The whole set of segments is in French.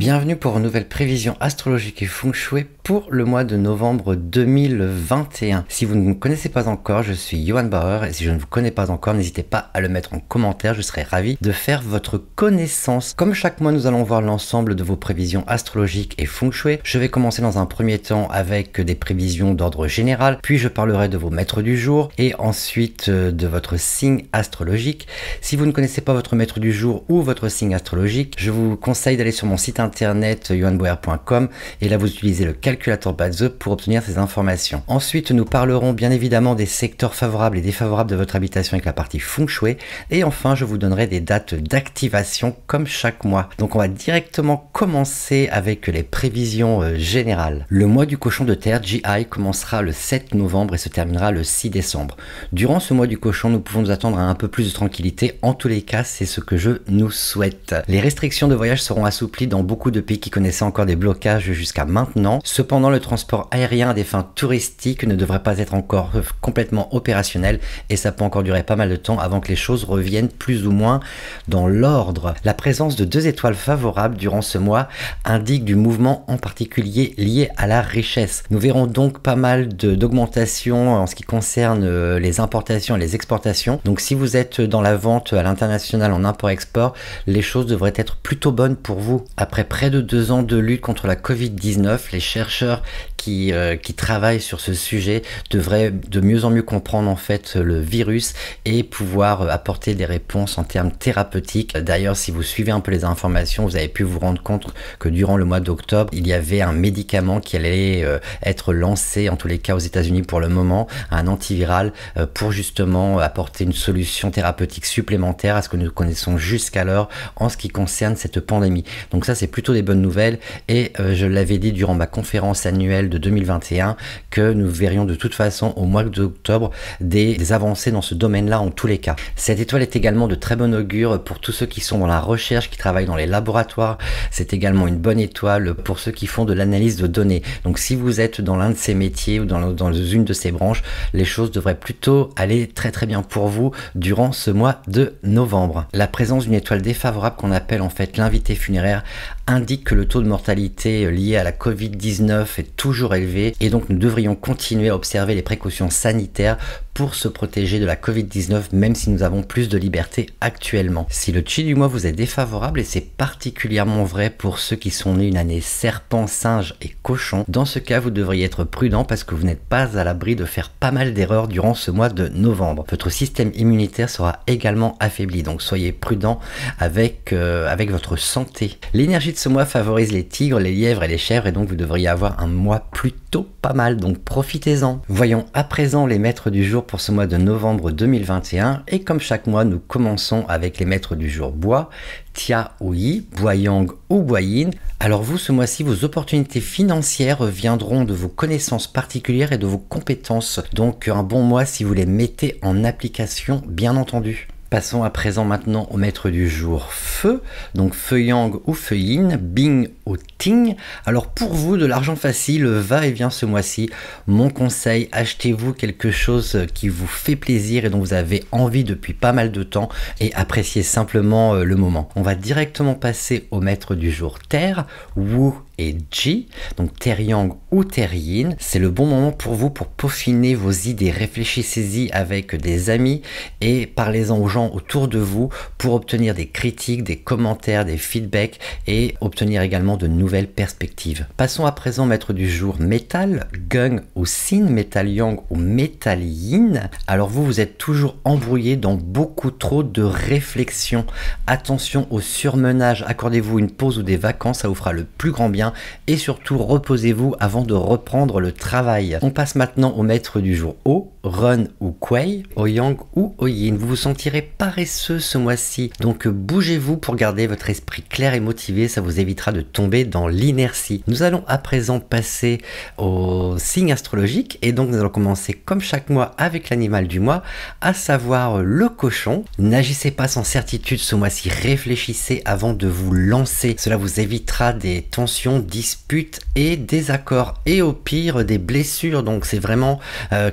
Bienvenue pour une nouvelle prévision astrologique et feng shui pour le mois de novembre 2021. Si vous ne me connaissez pas encore, je suis Johan Bauer et si je ne vous connais pas encore, n'hésitez pas à le mettre en commentaire, je serai ravi de faire votre connaissance. Comme chaque mois, nous allons voir l'ensemble de vos prévisions astrologiques et feng shui. Je vais commencer dans un premier temps avec des prévisions d'ordre général, puis je parlerai de vos maîtres du jour et ensuite de votre signe astrologique. Si vous ne connaissez pas votre maître du jour ou votre signe astrologique, je vous conseille d'aller sur mon site internet johanbauer.com et là vous utilisez le calculateur Bazeux pour obtenir ces informations. Ensuite nous parlerons bien évidemment des secteurs favorables et défavorables de votre habitation avec la partie feng shui et enfin je vous donnerai des dates d'activation comme chaque mois. Donc on va directement commencer avec les prévisions générales. Le mois du cochon de terre GI commencera le 7 novembre et se terminera le 6 décembre. Durant ce mois du cochon nous pouvons nous attendre à un peu plus de tranquillité, en tous les cas c'est ce que je nous souhaite. Les restrictions de voyage seront assouplies dans beaucoup de pays qui connaissaient encore des blocages jusqu'à maintenant. Cependant, le transport aérien à des fins touristiques ne devrait pas être encore complètement opérationnel et ça peut encore durer pas mal de temps avant que les choses reviennent plus ou moins dans l'ordre. La présence de 2 étoiles favorables durant ce mois indique du mouvement en particulier lié à la richesse. Nous verrons donc pas mal d'augmentation en ce qui concerne les importations et les exportations. Donc si vous êtes dans la vente à l'international en import-export, les choses devraient être plutôt bonnes pour vous. Après près de 2 ans de lutte contre la Covid-19, les chercheurs qui travaillent sur ce sujet devraient de mieux en mieux comprendre en fait le virus et pouvoir apporter des réponses en termes thérapeutiques. D'ailleurs, si vous suivez un peu les informations, vous avez pu vous rendre compte que durant le mois d'octobre, il y avait un médicament qui allait être lancé, en tous les cas aux États-Unis pour le moment, un antiviral pour justement apporter une solution thérapeutique supplémentaire à ce que nous connaissons jusqu'alors en ce qui concerne cette pandémie. Donc ça, c'est plutôt des bonnes nouvelles et je l'avais dit durant ma conférence annuelle de 2021 que nous verrions de toute façon au mois d'octobre des avancées dans ce domaine-là en tous les cas. Cette étoile est également de très bon augure pour tous ceux qui sont dans la recherche, qui travaillent dans les laboratoires. C'est également une bonne étoile pour ceux qui font de l'analyse de données. Donc si vous êtes dans l'un de ces métiers ou dans une de ces branches, les choses devraient plutôt aller très bien pour vous durant ce mois de novembre. La présence d'une étoile défavorable qu'on appelle en fait l'invité funéraire indique que le taux de mortalité lié à la Covid-19 est toujours élevé et donc nous devrions continuer à observer les précautions sanitaires pour se protéger de la Covid-19 même si nous avons plus de liberté actuellement. Si le chi du mois vous est défavorable, et c'est particulièrement vrai pour ceux qui sont nés une année serpent, singe et cochon, dans ce cas vous devriez être prudent parce que vous n'êtes pas à l'abri de faire pas mal d'erreurs durant ce mois de novembre. Votre système immunitaire sera également affaibli, donc soyez prudent avec votre santé. L'énergie de ce mois favorise les tigres, les lièvres et les chèvres et donc vous devriez avoir un mois plutôt pas mal, donc profitez-en. Voyons à présent les maîtres du jour pour ce mois de novembre 2021 et comme chaque mois nous commençons avec les maîtres du jour bois, Tia ou Yi, Bois Yang ou Bois Yin. Alors vous ce mois-ci vos opportunités financières viendront de vos connaissances particulières et de vos compétences, donc un bon mois si vous les mettez en application bien entendu. Passons à présent maintenant au maître du jour feu, donc feu yang ou feu yin, bing ou ting. Alors pour vous de l'argent facile va et vient ce mois-ci. Mon conseil, achetez-vous quelque chose qui vous fait plaisir et dont vous avez envie depuis pas mal de temps et appréciez simplement le moment. On va directement passer au maître du jour terre, wu et Ji, donc terre yang ou terre yin. C'est le bon moment pour vous pour peaufiner vos idées. Réfléchissez-y avec des amis et parlez-en aux gens autour de vous pour obtenir des critiques, des commentaires, des feedbacks et obtenir également de nouvelles perspectives. Passons à présent maître du jour métal, gung ou sin, métal yang ou métal yin. Alors vous êtes toujours embrouillé dans beaucoup trop de réflexions. Attention au surmenage, accordez-vous une pause ou des vacances, ça vous fera le plus grand bien et surtout reposez-vous avant de reprendre le travail. On passe maintenant au maître du jour O, run ou kuei, au yang ou au yin. Vous vous sentirez paresseux ce mois-ci, donc bougez-vous pour garder votre esprit clair et motivé, ça vous évitera de tomber dans l'inertie. Nous allons à présent passer au signe astrologique et donc nous allons commencer comme chaque mois avec l'animal du mois, à savoir le cochon. N'agissez pas sans certitude ce mois-ci, réfléchissez avant de vous lancer, cela vous évitera des tensions, disputes et désaccords et au pire des blessures. Donc c'est vraiment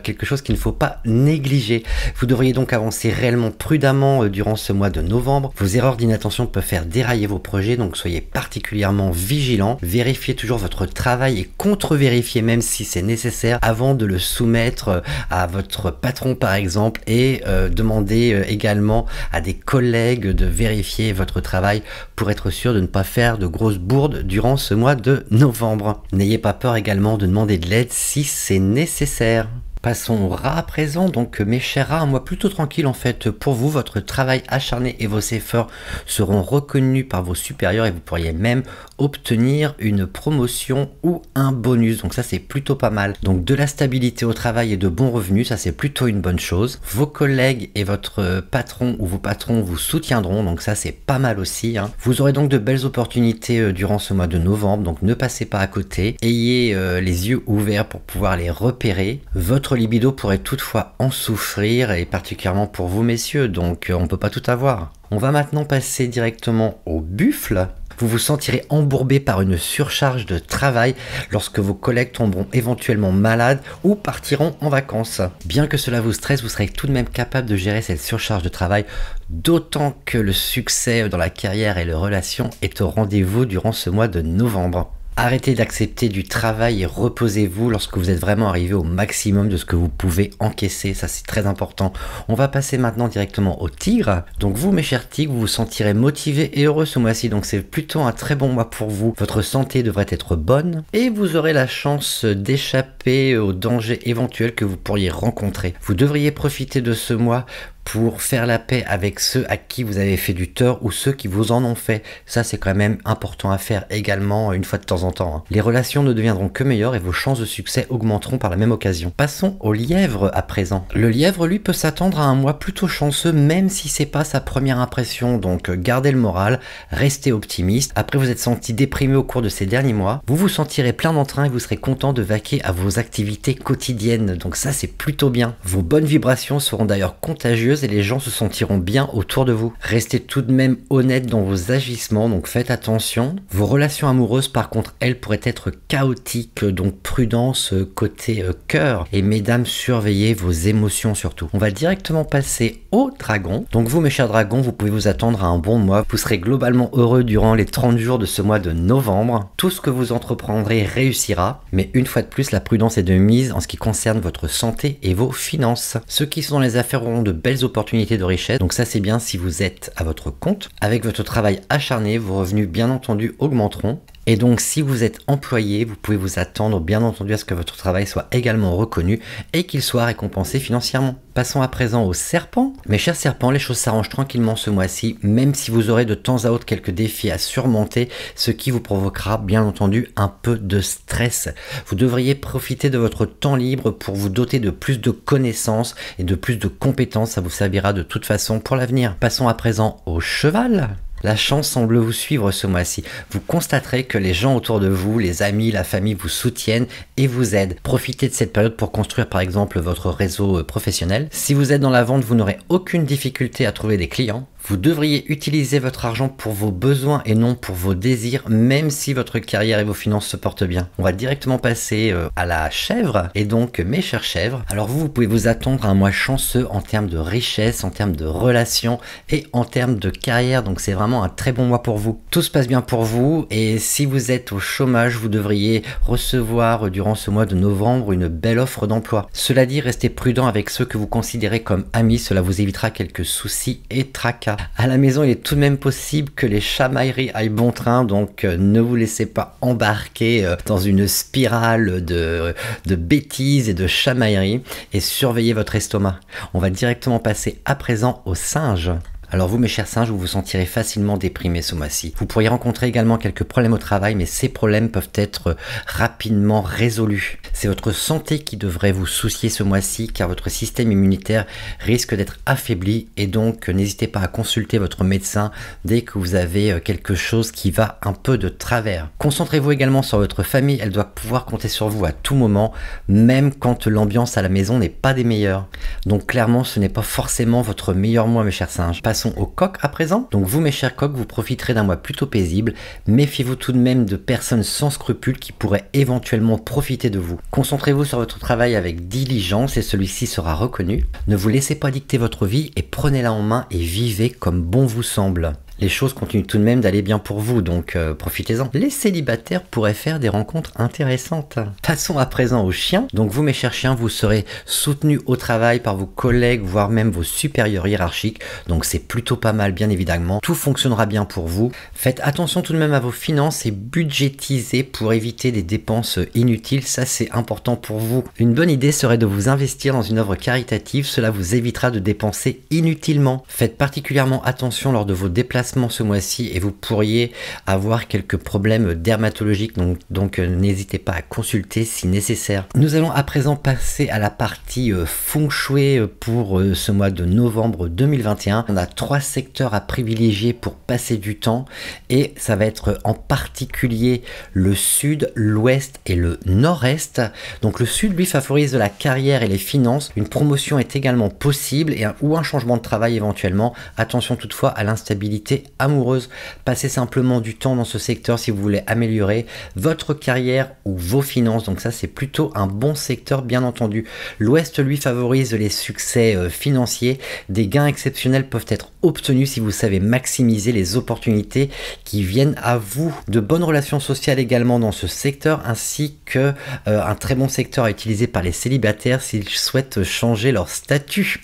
quelque chose qu'il ne faut pas négliger. Vous devriez donc avancer réellement prudemment durant ce mois de novembre. Vos erreurs d'inattention peuvent faire dérailler vos projets, donc soyez particulièrement vigilants. Vérifiez toujours votre travail et contre-vérifiez même si c'est nécessaire avant de le soumettre à votre patron par exemple, et demandez également à des collègues de vérifier votre travail pour être sûr de ne pas faire de grosses bourdes durant ce mois de novembre. N'ayez pas peur également de demander de l'aide si c'est nécessaire. Passons au rat à présent. Donc mes chers rats, un mois plutôt tranquille en fait pour vous. Votre travail acharné et vos efforts seront reconnus par vos supérieurs et vous pourriez même obtenir une promotion ou un bonus. Donc ça c'est plutôt pas mal. Donc de la stabilité au travail et de bons revenus, ça c'est plutôt une bonne chose. Vos collègues et votre patron ou vos patrons vous soutiendront, donc ça c'est pas mal aussi, hein. Vous aurez donc de belles opportunités durant ce mois de novembre, donc ne passez pas à côté. Ayez les yeux ouverts pour pouvoir les repérer. Votre libido pourrait toutefois en souffrir, et particulièrement pour vous messieurs, donc on peut pas tout avoir. On va maintenant passer directement au buffle. Vous vous sentirez embourbé par une surcharge de travail lorsque vos collègues tomberont éventuellement malades ou partiront en vacances. Bien que cela vous stresse, vous serez tout de même capable de gérer cette surcharge de travail, d'autant que le succès dans la carrière et les relations est au rendez-vous durant ce mois de novembre. Arrêtez d'accepter du travail et reposez-vous lorsque vous êtes vraiment arrivé au maximum de ce que vous pouvez encaisser. Ça, c'est très important. On va passer maintenant directement au tigre. Donc vous, mes chers tigres, vous vous sentirez motivé et heureux ce mois-ci. Donc c'est plutôt un très bon mois pour vous. Votre santé devrait être bonne et vous aurez la chance d'échapper aux dangers éventuels que vous pourriez rencontrer. Vous devriez profiter de ce mois pour faire la paix avec ceux à qui vous avez fait du tort ou ceux qui vous en ont fait. Ça, c'est quand même important à faire également une fois de temps en temps, hein. Les relations ne deviendront que meilleures et vos chances de succès augmenteront par la même occasion. Passons au lièvre à présent. Le lièvre, lui, peut s'attendre à un mois plutôt chanceux, même si c'est pas sa première impression. Donc, gardez le moral, restez optimiste. Après vous êtes senti déprimé au cours de ces derniers mois, vous vous sentirez plein d'entrain et vous serez content de vaquer à vos activités quotidiennes. Donc ça, c'est plutôt bien. Vos bonnes vibrations seront d'ailleurs contagieuses et les gens se sentiront bien autour de vous. Restez tout de même honnête dans vos agissements, donc faites attention. Vos relations amoureuses par contre, elles pourraient être chaotiques, donc prudence côté cœur. Et mesdames, surveillez vos émotions surtout. On va directement passer au dragon. Donc vous, mes chers dragons, vous pouvez vous attendre à un bon mois. Vous serez globalement heureux durant les 30 jours de ce mois de novembre. Tout ce que vous entreprendrez réussira, mais une fois de plus, la prudence est de mise en ce qui concerne votre santé et vos finances. Ceux qui sont dans les affaires auront de belles opportunités de richesse, donc ça c'est bien si vous êtes à votre compte. Avec votre travail acharné, vos revenus bien entendu augmenteront. Et donc si vous êtes employé, vous pouvez vous attendre bien entendu à ce que votre travail soit également reconnu et qu'il soit récompensé financièrement. Passons à présent aux serpents. Mes chers serpents, les choses s'arrangent tranquillement ce mois-ci, même si vous aurez de temps à autre quelques défis à surmonter, ce qui vous provoquera bien entendu un peu de stress. Vous devriez profiter de votre temps libre pour vous doter de plus de connaissances et de plus de compétences, ça vous servira de toute façon pour l'avenir. Passons à présent au cheval. La chance semble vous suivre ce mois-ci. Vous constaterez que les gens autour de vous, les amis, la famille vous soutiennent et vous aident. Profitez de cette période pour construire par exemple votre réseau professionnel. Si vous êtes dans la vente, vous n'aurez aucune difficulté à trouver des clients. Vous devriez utiliser votre argent pour vos besoins et non pour vos désirs, même si votre carrière et vos finances se portent bien. On va directement passer à la chèvre. Et donc, mes chères chèvres, alors vous pouvez vous attendre à un mois chanceux en termes de richesse, en termes de relations et en termes de carrière. Donc, c'est vraiment un très bon mois pour vous. Tout se passe bien pour vous et si vous êtes au chômage, vous devriez recevoir durant ce mois de novembre une belle offre d'emploi. Cela dit, restez prudent avec ceux que vous considérez comme amis. Cela vous évitera quelques soucis et tracas. À la maison, il est tout de même possible que les chamailleries aillent bon train, donc ne vous laissez pas embarquer dans une spirale de bêtises et de chamailleries et surveillez votre estomac. On va directement passer à présent aux singes. Alors vous, mes chers singes, vous vous sentirez facilement déprimé ce mois-ci. Vous pourriez rencontrer également quelques problèmes au travail, mais ces problèmes peuvent être rapidement résolus. C'est votre santé qui devrait vous soucier ce mois-ci car votre système immunitaire risque d'être affaibli et donc n'hésitez pas à consulter votre médecin dès que vous avez quelque chose qui va un peu de travers. Concentrez-vous également sur votre famille, elle doit pouvoir compter sur vous à tout moment, même quand l'ambiance à la maison n'est pas des meilleures. Donc clairement, ce n'est pas forcément votre meilleur mois mes chers singes. Passons au coq à présent. Donc vous mes chers coqs, vous profiterez d'un mois plutôt paisible. Méfiez-vous tout de même de personnes sans scrupules qui pourraient éventuellement profiter de vous. Concentrez-vous sur votre travail avec diligence et celui-ci sera reconnu. Ne vous laissez pas dicter votre vie et prenez-la en main et vivez comme bon vous semble. Les choses continuent tout de même d'aller bien pour vous, donc profitez-en. Les célibataires pourraient faire des rencontres intéressantes. Passons à présent aux chiens. Donc vous mes chers chiens, vous serez soutenus au travail par vos collègues, voire même vos supérieurs hiérarchiques. Donc c'est plutôt pas mal bien évidemment. Tout fonctionnera bien pour vous. Faites attention tout de même à vos finances et budgétisez pour éviter des dépenses inutiles. Ça c'est important pour vous. Une bonne idée serait de vous investir dans une œuvre caritative. Cela vous évitera de dépenser inutilement. Faites particulièrement attention lors de vos déplacements ce mois-ci et vous pourriez avoir quelques problèmes dermatologiques, donc n'hésitez pas à consulter si nécessaire. Nous allons à présent passer à la partie feng shui pour ce mois de novembre 2021. On a 3 secteurs à privilégier pour passer du temps et ça va être en particulier le sud, l'ouest et le nord-est. Donc le sud lui favorise la carrière et les finances. Une promotion est également possible ou un changement de travail éventuellement. Attention toutefois à l'instabilité amoureuse. Passez simplement du temps dans ce secteur si vous voulez améliorer votre carrière ou vos finances. Donc ça c'est plutôt un bon secteur bien entendu. L'ouest lui favorise les succès financiers. Des gains exceptionnels peuvent être obtenus si vous savez maximiser les opportunités qui viennent à vous. De bonnes relations sociales également dans ce secteur ainsi que un très bon secteur à utiliser par les célibataires s'ils souhaitent changer leur statut.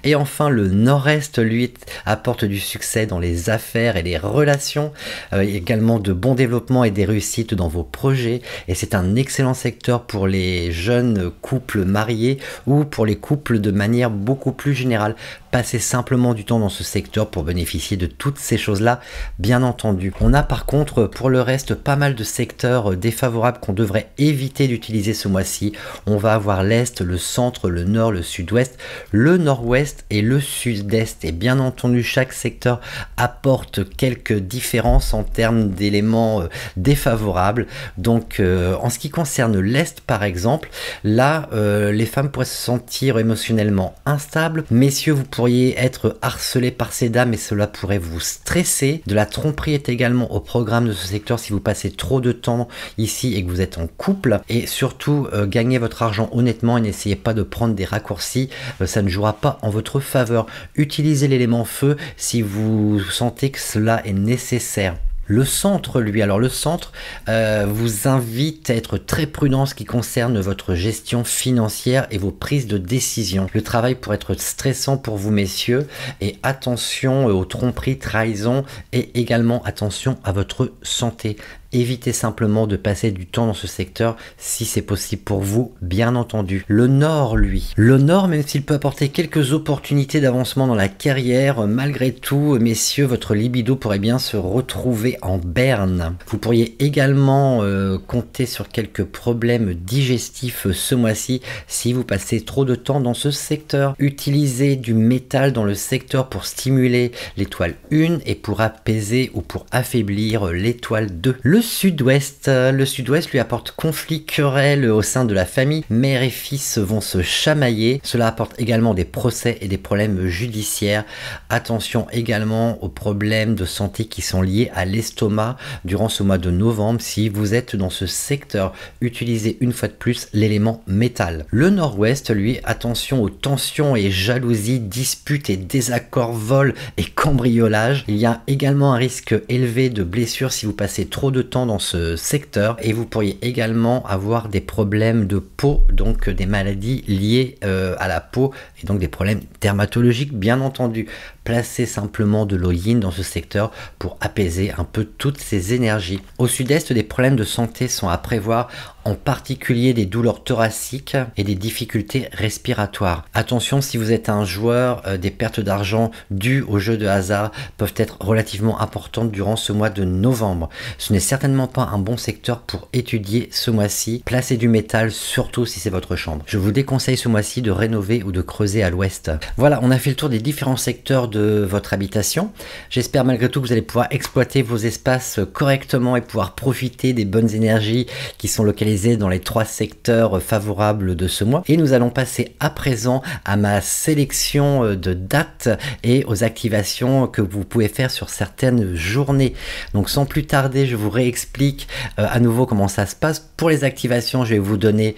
Et enfin le nord-est lui apporte du succès dans les affaires et les relations, également de bons développements et des réussites dans vos projets et c'est un excellent secteur pour les jeunes couples mariés ou pour les couples de manière beaucoup plus générale. Passez simplement du temps dans ce secteur pour bénéficier de toutes ces choses-là, bien entendu. On a par contre pour le reste pas mal de secteurs défavorables qu'on devrait éviter d'utiliser ce mois-ci. On va avoir l'Est, le centre, le nord, le sud-ouest, le nord-ouest et le sud-est. Et bien entendu, chaque secteur apporte quelques différences en termes d'éléments défavorables. Donc en ce qui concerne l'Est par exemple, là les femmes pourraient se sentir émotionnellement instables. Messieurs, vous pourriez être harcelé par ces dames et cela pourrait vous stresser. De la tromperie est également au programme de ce secteur si vous passez trop de temps ici et que vous êtes en couple. Et surtout, gagnez votre argent honnêtement et n'essayez pas de prendre des raccourcis. Ça ne jouera pas en votre faveur. Utilisez l'élément feu si vous sentez que cela est nécessaire. Le centre, lui, alors le centre vous invite à être très prudent en ce qui concerne votre gestion financière et vos prises de décision. Le travail pourrait être stressant pour vous, messieurs, et attention aux tromperies, trahisons, et également attention à votre santé. Évitez simplement de passer du temps dans ce secteur si c'est possible pour vous, bien entendu. Le Nord, lui. Le Nord, même s'il peut apporter quelques opportunités d'avancement dans la carrière, malgré tout, messieurs, votre libido pourrait bien se retrouver en berne. Vous pourriez également compter sur quelques problèmes digestifs ce mois-ci si vous passez trop de temps dans ce secteur. Utilisez du métal dans le secteur pour stimuler l'étoile 1 et pour apaiser ou pour affaiblir l'étoile 2. Le sud-ouest lui apporte conflit, querelle au sein de la famille. Mère et fils vont se chamailler. Cela apporte également des procès et des problèmes judiciaires. Attention également aux problèmes de santé qui sont liés à l'estomac durant ce mois de novembre. Si vous êtes dans ce secteur, utilisez une fois de plus l'élément métal. Le nord-ouest, lui, attention aux tensions et jalousies, disputes et désaccords, vols et cambriolages. Il y a également un risque élevé de blessures si vous passez trop de temps dans ce secteur et vous pourriez également avoir des problèmes de peau, donc des maladies liées à la peau et donc des problèmes dermatologiques bien entendu. Placez simplement de l'eau yin dans ce secteur pour apaiser un peu toutes ces énergies. Au sud-est, des problèmes de santé sont à prévoir en particulier des douleurs thoraciques et des difficultés respiratoires. Attention, si vous êtes un joueur, des pertes d'argent dues aux jeux de hasard peuvent être relativement importantes durant ce mois de novembre. Ce n'est certainement pas un bon secteur pour étudier ce mois-ci. Placez du métal, surtout si c'est votre chambre. Je vous déconseille ce mois-ci de rénover ou de creuser à l'ouest. Voilà, on a fait le tour des différents secteurs de votre habitation. J'espère malgré tout que vous allez pouvoir exploiter vos espaces correctement et pouvoir profiter des bonnes énergies qui sont localisées dans les 3 secteurs favorables de ce mois. Et nous allons passer à présent à ma sélection de dates et aux activations que vous pouvez faire sur certaines journées. Donc sans plus tarder, je vous réexplique à nouveau comment ça se passe. Pour les activations, je vais vous donner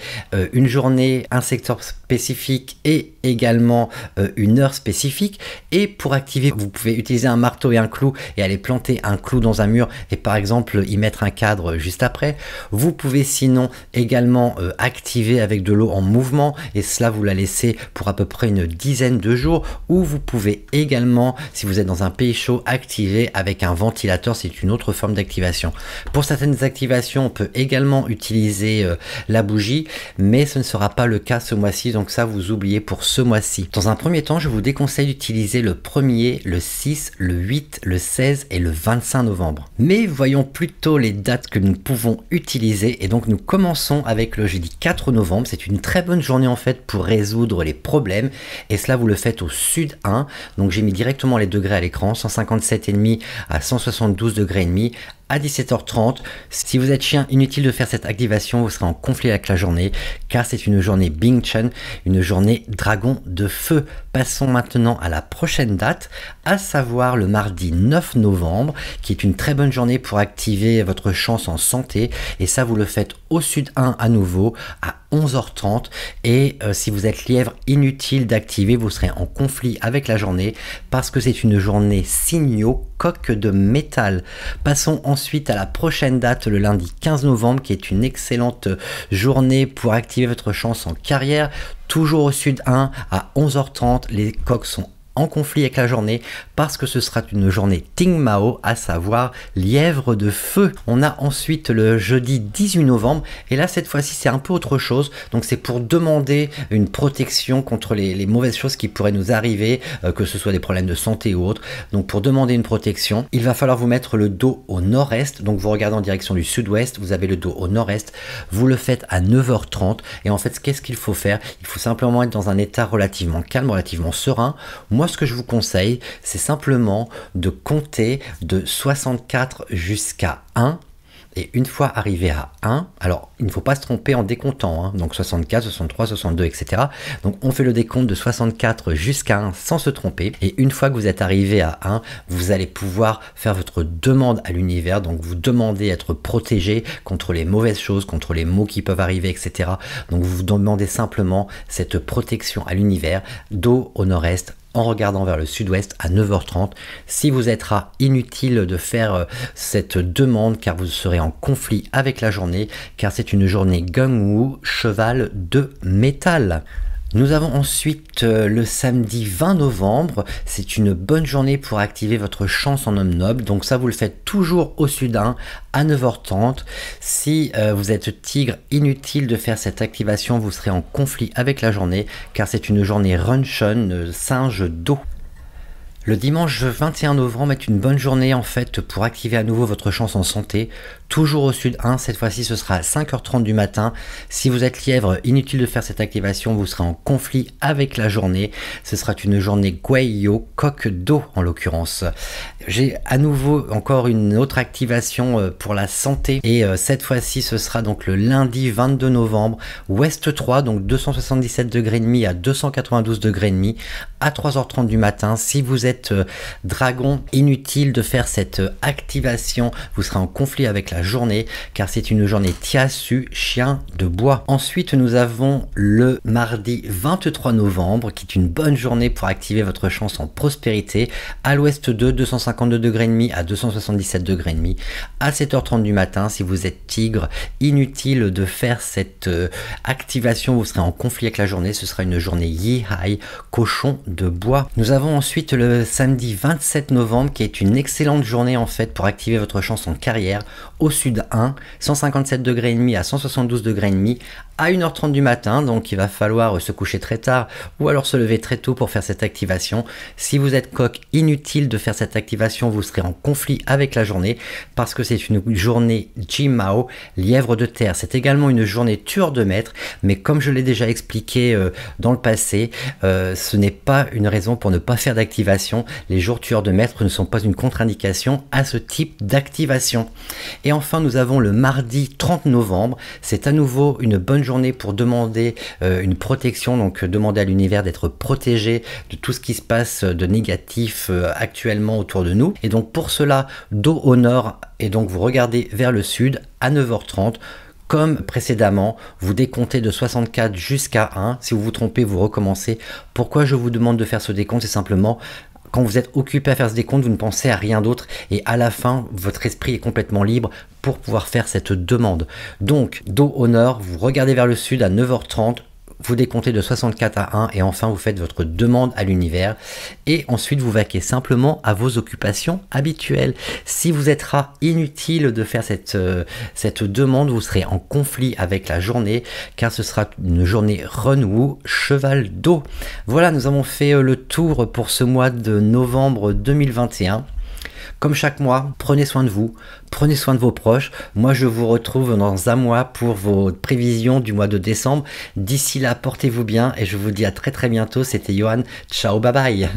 une journée, un secteur spécifique et également une heure spécifique. Et pour activer, vous pouvez utiliser un marteau et un clou et aller planter un clou dans un mur et par exemple y mettre un cadre juste après. Vous pouvez sinon également activer avec de l'eau en mouvement et cela vous la laissez pour à peu près une dizaine de jours, ou vous pouvez également, si vous êtes dans un pays chaud, activer avec un ventilateur. C'est une autre forme d'activation. Pour certaines activations, on peut également utiliser la bougie, mais ce ne sera pas le cas ce mois-ci, donc ça vous oubliez pour ce mois-ci. Dans un premier temps, je vous déconseille d'utiliser le 1er, le 6, le 8, le 16 et le 25 novembre. Mais voyons plutôt les dates que nous pouvons utiliser, et donc nous commençons avec le jeudi 4 novembre. C'est une très bonne journée en fait pour résoudre les problèmes, et cela vous le faites au sud 1. Donc j'ai mis directement les degrés à l'écran, 157,5 à 172 degrés et demi. À 17h30, si vous êtes chien, inutile de faire cette activation, vous serez en conflit avec la journée, car c'est une journée Bing Chen, une journée dragon de feu. Passons maintenant à la prochaine date, à savoir le mardi 9 novembre, qui est une très bonne journée pour activer votre chance en santé, et ça vous le faites au sud 1 à nouveau, à 11h30, et si vous êtes lièvre, inutile d'activer, vous serez en conflit avec la journée, parce que c'est une journée signaux coque de métal. Passons ensuite à la prochaine date, le lundi 15 novembre, qui est une excellente journée pour activer votre chance en carrière. Toujours au sud 1 à 11h30, les coqs sont en conflit avec la journée parce que ce sera une journée Ting Mao, à savoir lièvre de feu. On a ensuite le jeudi 18 novembre et là cette fois-ci c'est un peu autre chose, donc c'est pour demander une protection contre les mauvaises choses qui pourraient nous arriver, que ce soit des problèmes de santé ou autres. Donc pour demander une protection, il va falloir vous mettre le dos au nord-est, donc vous regardez en direction du sud-ouest, vous avez le dos au nord-est, vous le faites à 9h30 et en fait qu'est-ce qu'il faut faire? Il faut simplement être dans un état relativement calme, relativement serein. Moi ce que je vous conseille, c'est simplement de compter de 64 jusqu'à 1. Et une fois arrivé à 1, alors il ne faut pas se tromper en décomptant, hein, donc 64, 63, 62, etc. Donc on fait le décompte de 64 jusqu'à 1 sans se tromper. Et une fois que vous êtes arrivé à 1, vous allez pouvoir faire votre demande à l'univers. Donc vous demandez à être protégé contre les mauvaises choses, contre les maux qui peuvent arriver, etc. Donc vous demandez simplement cette protection à l'univers, dos au nord-est, en regardant vers le sud-ouest à 9h30. Si vous êtes rat, inutile de faire cette demande car vous serez en conflit avec la journée, car c'est une journée Gung-Wu, cheval de métal. Nous avons ensuite le samedi 20 novembre, c'est une bonne journée pour activer votre chance en homme noble, donc ça vous le faites toujours au sud 1 à 9h30. Si vous êtes tigre, inutile de faire cette activation, vous serez en conflit avec la journée, car c'est une journée Runshun, singe d'eau. Le dimanche 21 novembre est une bonne journée en fait pour activer à nouveau votre chance en santé. Toujours au sud 1, cette fois-ci ce sera à 5h30 du matin. Si vous êtes lièvre, inutile de faire cette activation, vous serez en conflit avec la journée. Ce sera une journée Guayo, coque d'eau en l'occurrence. J'ai à nouveau encore une autre activation pour la santé et cette fois-ci ce sera donc le lundi 22 novembre, ouest 3, donc 277 degrés et demi à 292 degrés et demi à 3h30 du matin. Si vous êtes dragon, inutile de faire cette activation, vous serez en conflit avec la journée car c'est une journée Tiasu, chien de bois. Ensuite nous avons le mardi 23 novembre qui est une bonne journée pour activer votre chance en prospérité, à l'ouest 2, 252 degrés et demi à 277 degrés et demi à 7h30 du matin. Si vous êtes tigre, inutile de faire cette activation, vous serez en conflit avec la journée, ce sera une journée Yihai, cochon de bois. Nous avons ensuite le le samedi 27 novembre qui est une excellente journée en fait pour activer votre chance en carrière au sud 1, 157 degrés et demi à 172 degrés et demi à 1h30 du matin, donc il va falloir se coucher très tard ou alors se lever très tôt pour faire cette activation. Si vous êtes coq, inutile de faire cette activation, vous serez en conflit avec la journée parce que c'est une journée Jimao, lièvre de terre. C'est également une journée tueur de maître, mais comme je l'ai déjà expliqué dans le passé, ce n'est pas une raison pour ne pas faire d'activation. Les jours tueurs de maître ne sont pas une contre-indication à ce type d'activation. Et enfin, nous avons le mardi 30 novembre. C'est à nouveau une bonne journée pour demander une protection, donc demander à l'univers d'être protégé de tout ce qui se passe de négatif actuellement autour de nous. Et donc pour cela, dos au nord, et donc vous regardez vers le sud à 9h30. Comme précédemment, vous décomptez de 64 jusqu'à 1. Si vous vous trompez, vous recommencez. Pourquoi je vous demande de faire ce décompte? C'est simplement quand vous êtes occupé à faire ce décompte, vous ne pensez à rien d'autre et à la fin, votre esprit est complètement libre pour pouvoir faire cette demande. Donc, dos au nord, vous regardez vers le sud à 9h30, vous décomptez de 64 à 1 et enfin vous faites votre demande à l'univers et ensuite vous vaquez simplement à vos occupations habituelles. Si vous êtes rat, inutile de faire cette demande, vous serez en conflit avec la journée car ce sera une journée Renwu, cheval d'eau. Voilà, nous avons fait le tour pour ce mois de novembre 2021. Comme chaque mois, prenez soin de vous, prenez soin de vos proches. Moi, je vous retrouve dans un mois pour vos prévisions du mois de décembre. D'ici là, portez-vous bien et je vous dis à très bientôt. C'était Johan. Ciao, bye bye.